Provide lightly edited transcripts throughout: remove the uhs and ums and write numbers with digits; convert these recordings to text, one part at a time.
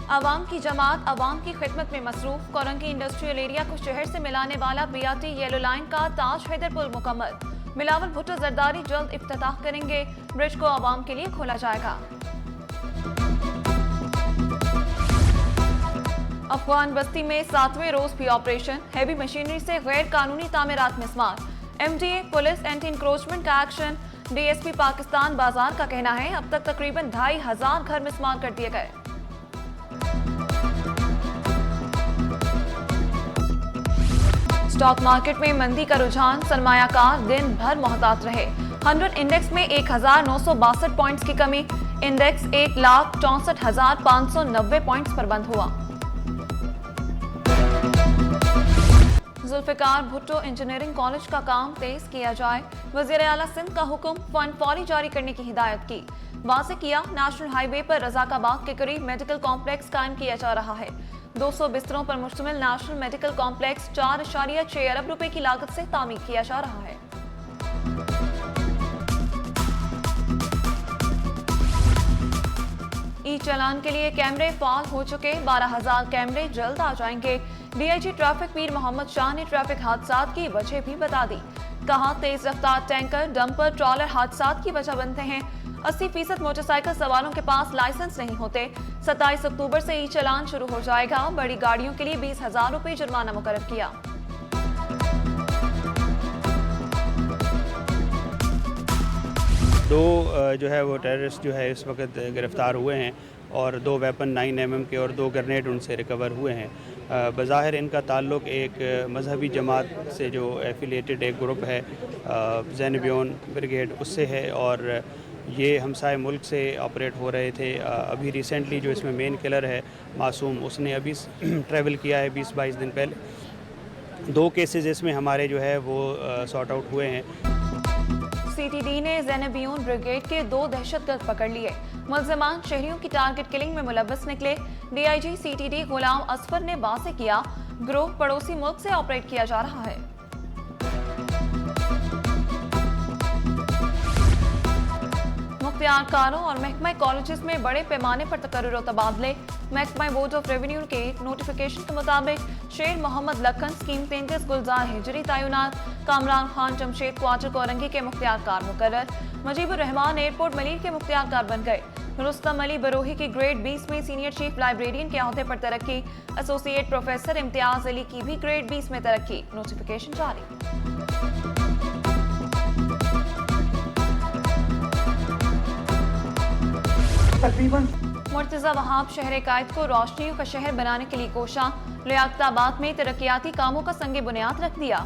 आवाम की जमात आवाम की खिदमत में मसरूफ। कोरंगी इंडस्ट्रियल एरिया को शहर से मिलाने वाला बीआरटी येलो लाइन का ताज हैदर पुल मुकम्मल। बिलावल भुट्टो जरदारी जल्द इफ्तिताह करेंगे। ब्रिज को आवाम के लिए खोला जाएगा। अफगान बस्ती में 7वें रोज भी ऑपरेशन। हैवी मशीनरी से गैर कानूनी तामीरात मिसमार। एमडीए पुलिस एंटी इंक्रोचमेंट का एक्शन। डीएसपी पाकिस्तान बाजार का कहना है अब तक तकरीबन 2500 घर मिसमार कर दिए गए। स्टॉक मार्केट में मंदी का रुझान। सरमायाकार दिन भर मोहतात रहे। 100 इंडेक्स में 1962 पॉइंट्स की कमी। इंडेक्स 1,64,590 पॉइंट्स पर बंद हुआ। जुल्फिकार भुट्टो इंजीनियरिंग कॉलेज का काम तेज किया जाए। वजीर आला सिंध का हुक्म, फंड फौरी जारी करने की हिदायत की। वाज़े किया नेशनल हाईवे पर रजाकाबाग के करीब मेडिकल कॉम्प्लेक्स कायम किया जा रहा है। 200 बिस्तरों पर मुश्तमिल नेशनल मेडिकल कॉम्प्लेक्स 4.6 अरब रुपए की लागत से तामीर किया जा रहा है। ई चालान के लिए कैमरे फाल हो चुके। 12,000 कैमरे जल्द आ जाएंगे। डीआईजी ट्रैफिक पीर मोहम्मद शाह ने ट्रैफिक हादसात की वजह भी बता दी। कहा तेज रफ्तार टैंकर डंपर ट्रॉलर हादसात की वजह बनते हैं। 80% मोटरसाइकिल सवारों के पास लाइसेंस नहीं होते। 27 अक्टूबर से ई चालान शुरू हो जाएगा। बड़ी गाड़ियों के लिए 20,000 रुपए जुर्माना मुकर्रर किया। दो जो है वो टेररिस्ट जो है इस वक्त गिरफ़्तार हुए हैं और 2 वेपन 9 mm के और 2 ग्रेनेड उनसे रिकवर हुए हैं। बज़ाहिर इनका ताल्लुक़ एक मजहबी जमात से जो एफिलिएटेड एक ग्रुप है ज़ैनबियोन ब्रिगेड उससे है और ये हमसाए मुल्क से ऑपरेट हो रहे थे। अभी रिसेंटली जो इसमें मेन किलर है मासूम उसने अभी ट्रैवल किया है 20-22 दिन पहले। 2 केसेस इसमें हमारे जो है वो सॉर्ट आउट हुए हैं। सीटीडी ने ज़ैनबियोन ब्रिगेड के 2 दहशतगर्द पकड़ लिए। मुल्ज़िमान शहरियों की टारगेट किलिंग में मुलव्वस निकले। डीआईजी सीटीडी गुलाम असफर ने वाज़े किया गिरोह पड़ोसी मुल्क से ऑपरेट किया जा रहा है। मुख्तियारकारों और महकमा कॉलेजेस में बड़े पैमाने पर तकर्रुर और तबादले। महकमा बोर्ड ऑफ रेवेन्यू के नोटिफिकेशन के मुताबिक शेर मोहम्मद लखन स्कीम 33 गुलजार हिजरी तैनात। कामरान खान जमशेद क्वार्टर कोरंगी के मुख्तियारकार मुकर्रर। मुजीबुर रहमान एयरपोर्ट मलीर के मुख्तियारकार बन गए। रुस्तम अली बरोही की ग्रेड 20 में सीनियर चीफ लाइब्रेरियन के अहदे पर तरक्की। एसोसिएट प्रोफेसर इम्तियाज अली की भी ग्रेड 20 में तरक्की। नोटिफिकेशन जारी। मुर्तजा वहाब शहर कायद को रोशनियों का शहर बनाने के लिए कोशा। लियाकताबाद में तरक्याती कामों का संगे बुनियाद रख दिया।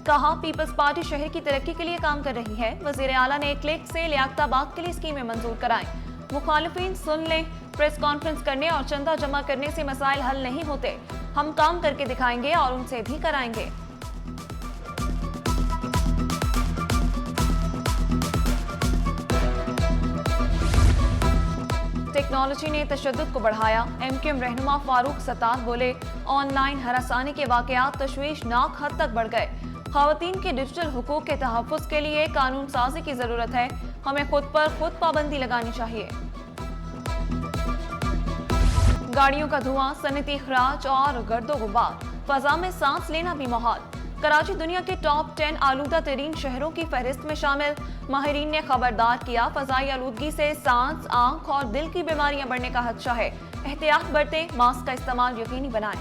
कहा पीपल्स पार्टी शहर की तरक्की के लिए काम कर रही है। वजीर आला ने क्लिक से लियाकताबाद के लिए स्कीमें मंजूर कराएं। मुखालिफिन सुन लें, प्रेस कॉन्फ्रेंस करने और चंदा जमा करने से मसाइल हल नहीं होते। हम काम करके दिखाएंगे और उनसे भी कराएंगे। टेक्नोलॉजी ने तशद्दुद को बढ़ाया। एमक्यूएम रहनुमा फारूक सत्तार बोले ऑनलाइन हरासानी के वाकयात तशवीशनाक हद तक बढ़ गए। ख़वातीन के डिजिटल हुकूक के तहफ़्फ़ुज़ के लिए कानून साजी की ज़रूरत है। हमें खुद पर खुद पाबंदी लगानी चाहिए। गाड़ियों का धुआं, सनती अखराज और गर्दो गुबार। फ़ज़ा में सांस लेना भी मुहाल। कराची दुनिया के टॉप 10 आलूदा तरीन शहरों की फहरिस्त में शामिल। माहिरीन ने खबरदार किया फ़ज़ाई आलूदगी से सांस, आँख और दिल की बीमारियां बढ़ने का खदशा है। एहतियात बरतें, मास्क का इस्तेमाल यकीनी बनाएं।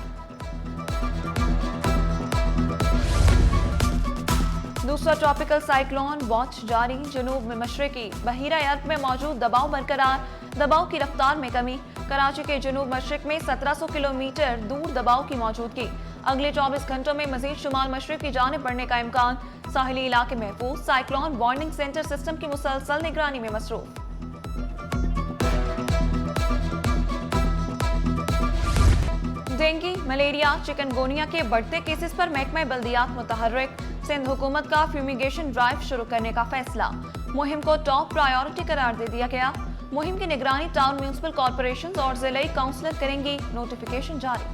दूसरा ट्रॉपिकल साइक्लोन वॉच जारी। जनूब में मशरकी बहीरा अरब में मौजूद दबाव बरकरार। दबाव की रफ्तार में कमी। कराची के जनूब मशरक में 1700 किलोमीटर दूर दबाव की मौजूदगी। अगले 24 घंटों में मजीद शुमाल मशरक की जानिब बढ़ने का इम्कान। साहिली इलाके महफूज। साइक्लोन वार्निंग सेंटर सिस्टम की मुसलसल निगरानी में मसरूफ। डेंगू, मलेरिया, चिकनगोनिया के बढ़ते केसेस पर महकमा बल्दियात मुतहर्रिक। सिंध हुकूमत का फ्यूमिगेशन ड्राइव शुरू करने का फैसला। मुहिम को टॉप प्रायोरिटी करार दे दिया गया। मुहिम की निगरानी टाउन म्यूनिसिपल कॉर्पोरेशन और जिलाई काउंसिलर करेंगी। नोटिफिकेशन जारी।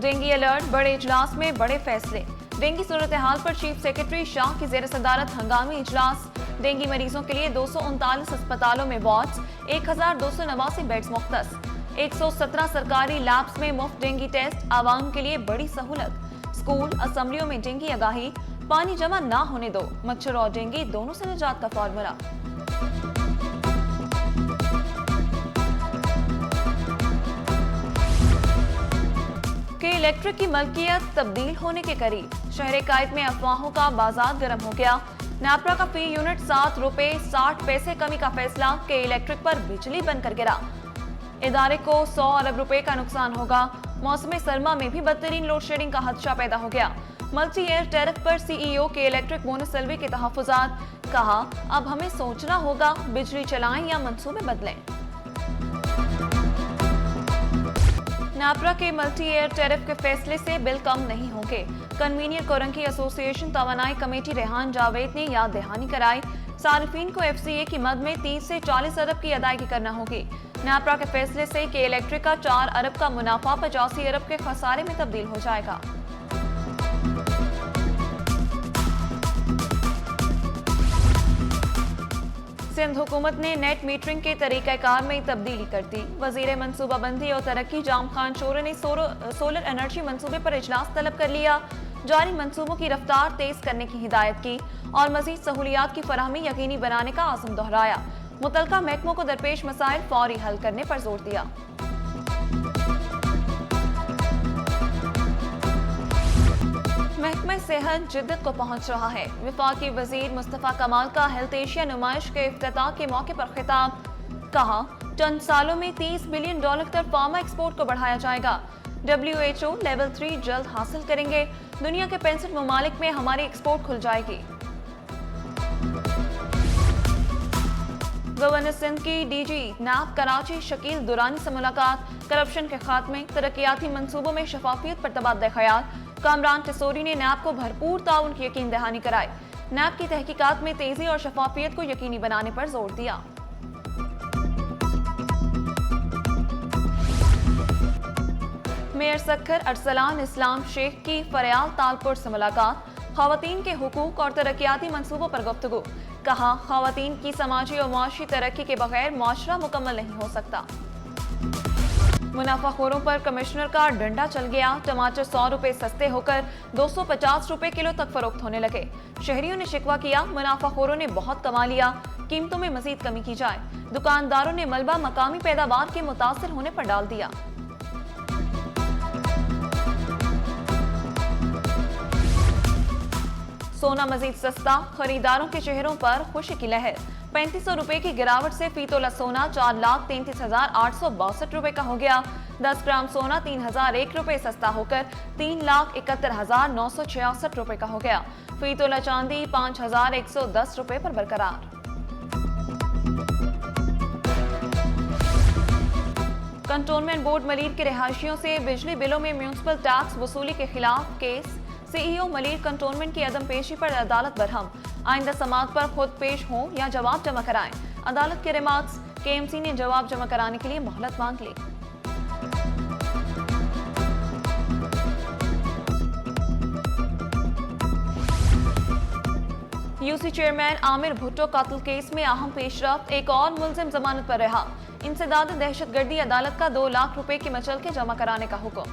डेंगू अलर्ट, बड़े इजलास में बड़े फैसले। डेंगू सूरत हाल पर चीफ सेक्रेटरी शाह की जेर सदारत हंगामी इजलास। डेंगू मरीजों के लिए 239 अस्पतालों में वार्ड्स, 1289 बेड्स मुख्तस। 117 सरकारी लैब्स में मुफ्त डेंगू टेस्ट, आवाम के लिए बड़ी सहूलत। स्कूल असेंबलियों में डेंगू आगाही, पानी जमा ना होने दो, मच्छर और डेंगू दोनों से निजात का फॉर्मूला। के इलेक्ट्रिक की मलकियत तब्दील होने के करीब, शहर कायद में अफवाहों का बाजार गर्म हो गया। नैपरा का फी यूनिट 7 रुपए 60 पैसे कमी का फैसला, के इलेक्ट्रिक पर बिजली बनकर गिरा। इदारे को 100 अरब रुपए का नुकसान होगा। मौसम सरमा में भी बदतरीन लोड शेडिंग का खदशा पैदा हो गया। मल्टी एयर टैरिफ पर सीईओ के इलेक्ट्रिक बोनस सैलरी के तहफुजात, कहा अब हमें सोचना होगा बिजली चलाएं या मंसूबे बदलें। नैपरा के मल्टी एयर टैरिफ के फैसले से बिल कम नहीं होंगे। कन्वीनियर कोरंकी एसोसिएशन तवानाई कमेटी रेहान जावेद ने याद दहानी कराई। सारिफीन को एफसीए की मद में 30 से 40 अरब की अदायगी करना होगी। नैपरा के फैसले से के इलेक्ट्रिक का 4 अरब का मुनाफा 85 अरब के खसारे में तब्दील हो जाएगा। सिंध हुकूमत ने नेट मीटरिंग के तरीक़ाकार में तब्दीली कर दी। वजीर मनसूबाबंदी और तरक्की जाम खान शोरे ने सोलर एनर्जी मंसूबे पर इजलास तलब कर लिया। जारी मंसूबों की रफ्तार तेज करने की हिदायत की और मजीद सहूलियात की फराहमी यकीनी बनाने का आज़म दोहराया। मुतलका महकमों को दरपेश मसाइल फौरी हल करने पर जोर दिया। महकमा सेहत जिद्दत को पहुंच रहा है। वफाकी वजीर मुस्तफ़ा कमाल का हेल्थ एशिया नुमाइश के इफ्तिताह के मौके पर खिताब, कहा चंद सालों में $30 बिलियन तक फार्मा एक्सपोर्ट को बढ़ाया जाएगा। WHO लेवल 3 जल्द हासिल करेंगे। दुनिया के 65 ममालिक में हमारी एक्सपोर्ट खुल जाएगी। गवर्नर सिंध की डीजी नैब कराची शकील दुरानी से मुलाकात, करप्शन के खात्मे, तरक्याती मंसूबों में शफाफियत पर तबादला ख्याल। कामरान टिसोरी ने नैब को भरपूर ताउन की यकीन दहानी कराई। नैब की तहकीकात में तेजी और शफाफियत को यकीनी बनाने पर जोर दिया। मेयर सक्खर अरसलान इस्लाम शेख की फरयाल तालपुर से मुलाकात, खवातीन के हुकूक और तरक्याती मंसूबों पर गुफ्तगू, कहा खवातीन की समाजी और मुआशी तरक्की के बगैर मुआशरा मुकम्मल नहीं हो सकता। मुनाफाखोरों पर कमिश्नर का डंडा चल गया। टमाटर 100 रुपए सस्ते होकर 250 रुपए किलो तक फरोख्त होने लगे। शहरियों ने शिकवा किया, मुनाफाखोरों ने बहुत कमा लिया, कीमतों में मजीद कमी की जाए। दुकानदारों ने मलबा मकामी पैदावार के मुतासिर होने पर डाल दिया। सोना मजीद सस्ता, खरीदारों के चेहरों पर खुशी की लहर। 3500 रुपए की गिरावट से फी तोला सोना 4,33,862 रुपए का हो गया। 10 ग्राम सोना 3,001 रुपए सस्ता होकर 3,71,966 रुपए का हो गया। फी तोला चांदी 5,110 रुपए पर बरकरार। कंटोनमेंट बोर्ड मलीर के रिहायशियों से बिजली बिलों में म्यूनिसिपल टैक्स वसूली के खिलाफ केस। सीईओ मलीर कंटोनमेंट की अदम पेशी पर अदालत बरहम। आइंदा समाअत पर खुद पेश हों या जवाब जमा कराएं। अदालत के रिमार्क्स, केएमसी ने जवाब जमा कराने के लिए मोहलत मांग ली। यूसी चेयरमैन आमिर भुट्टो कत्ल केस में अहम पेशरफ्त, एक और मुलजिम जमानत पर रहा। इंसदाद दहशतगर्दी अदालत का 2 लाख रुपए की मचल के जमा कराने का हुक्म।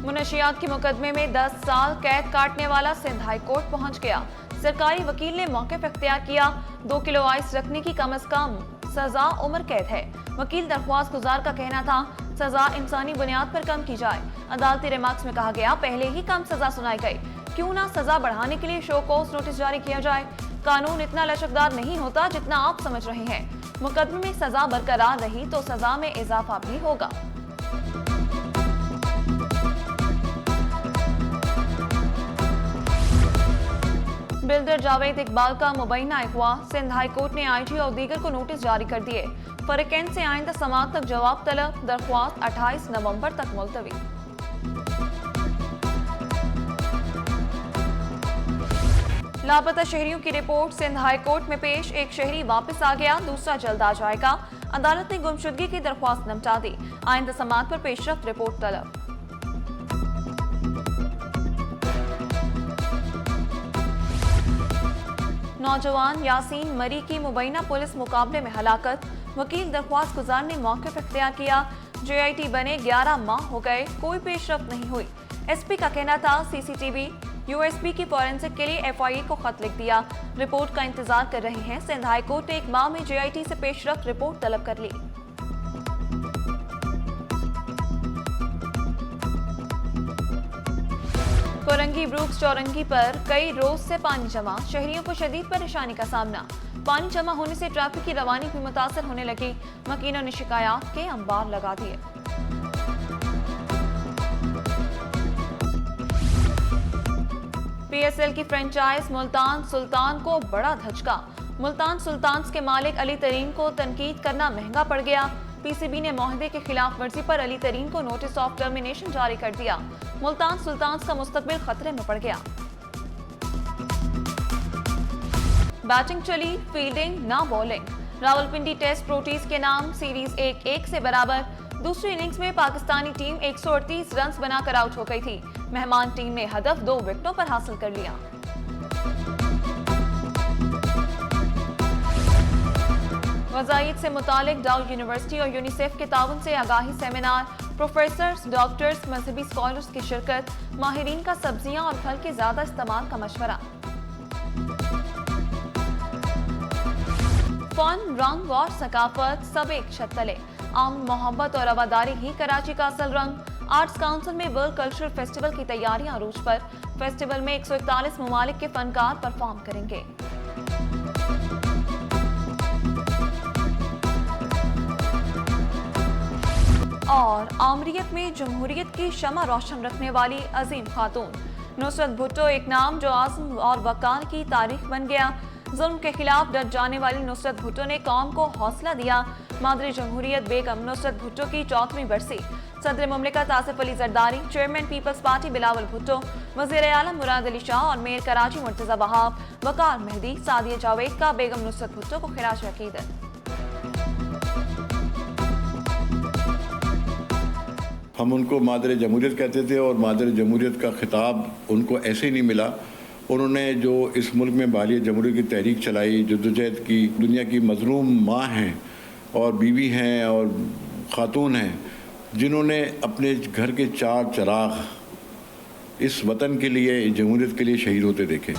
मुनशियात के मुकदमे में 10 साल कैद काटने वाला सिंध हाई कोर्ट पहुंच गया। सरकारी वकील ने मौक़िफ़ इख्तियार किया। 2 किलो आइस रखने की कम से कम सजा उम्र कैद है। वकील दरख्वास्त गुजार का कहना था सजा इंसानी बुनियाद पर कम की जाए। अदालती रिमार्क्स में कहा गया पहले ही कम सजा सुनाई गई, क्यों ना सजा बढ़ाने के लिए शो कॉज नोटिस जारी किया जाए। कानून इतना लचकदार नहीं होता जितना आप समझ रहे हैं। मुकदमे में सजा बरकरार रही तो सजा में इजाफा भी होगा। बिल्डर जावेद इकबाल का मुबैना अगवा, सिंध हाई कोर्ट ने आईजी और दीगर को नोटिस जारी कर दिए। फरकेन से आइंदा समाअत तक जवाब तलब, दरख्वास्त 28 नवंबर तक मुलतवी। लापता शहरियों की रिपोर्ट सिंध हाई कोर्ट में पेश, एक शहरी वापस आ गया, दूसरा जल्द आ जाएगा। अदालत ने गुमशुदगी की दरख्वास्त निपटा दी। आइंदा समाअत पर पेशरफ्त रिपोर्ट तलब। नौजवान यासीन मरी की मुबैना पुलिस मुकाबले में हलाकत, वकील दरख्वास्त गुजार ने मौके पर इख्तियार किया। JIT बने 11 माह हो गए, कोई पेशरफ नहीं हुई। SP का कहना था CCTV USB की फॉरेंसिक के लिए FIA को खत लिख दिया, रिपोर्ट का इंतजार कर रहे हैं। सिंध हाई कोर्ट ने 1 माह में JIT से पेशरफ रिपोर्ट तलब कर ली। कोरंगी ब्रूक्स चौरंगी पर कई रोज से पानी जमा, शहरियों को शदीद परेशानी का सामना। पानी जमा होने से ट्रैफिक की रवानी भी मुतासर होने लगी। मकीनों ने शिकायत के अंबार लगा दिए। PSL की फ्रेंचाइज मुल्तान सुल्तान को बड़ा धचका। मुल्तान सुल्तान्स के मालिक अली तरीन को तनकीद करना महंगा पड़ गया। PCB ने मुआहदे के खिलाफ वर्जी पर अली तरीन को नोटिस ऑफ टर्मिनेशन जारी कर दिया। मुल्तान सुल्तान्स का मुस्तकबिल खतरे में पड़ गया। बैटिंग चली, फील्डिंग ना बॉलिंग। रावलपिंडी टेस्ट प्रोटीज के नाम, सीरीज 1-1 से बराबर। दूसरी इनिंग्स में पाकिस्तानी टीम 138 रन्स बनाकर आउट हो गई थी। मेहमान टीम ने हदफ 2 विकेटों पर हासिल कर लिया। वज़ाइद से मुतालिक डाउ यूनिवर्सिटी और यूनिसेफ के ताउन से आगाही सेमिनार, प्रोफेसर्स, डॉक्टर्स, मजहबी स्कॉलर्स की शिरकत, माहिरीन का सब्जियां और फल के ज्यादा इस्तेमाल का मशवरा। फन, रंग और सकाफत सब एक छत तले, आम मोहब्बत और रवादारी ही कराची का असल रंग। आर्ट्स काउंसिल में वर्ल्ड कल्चरल फेस्टिवल की तैयारियां अरूज पर। फेस्टिवल में 141 ममालिक के फनकार परफॉर्म करेंगे। और आमरीत में जमहूरियत की शमा रोशन रखने वाली अजीम खातून नुसरत भुट्टो एक नाम जो आज़म और वकार की तारीख बन गया। जुल्म के खिलाफ डट जाने वाली नुसरत भुट्टो ने कौम को हौसला दिया। मादरी जमहूरियत बेगम नुसरत भुट्टो की 4वीं बरसी। सदर मुमलिकत Asif Ali Zardari, chairman people's party Bilawal Bhutto, वज़ीर आलम मुराद अली शाह और मेयर कराची मुर्तज़ा वहाब, वकार मेहदी, सादिया जावेद का बेगम नुसरत भुट्टो को खिराज अकीदत। हम उनको मादर जमहूरियत कहते थे और मादर जमहूरियत का खिताब उनको ऐसे ही नहीं मिला। उन्होंने जो इस मुल्क में बालिय जमहूरियत की तहरीक चलाई, जद्दोजहद की, दुनिया की मज़लूम माँ हैं और बीवी हैं और ख़ातून हैं, जिन्होंने अपने घर के 4 चिराग इस वतन के लिए, जमहूरियत के लिए शहीद होते देखे।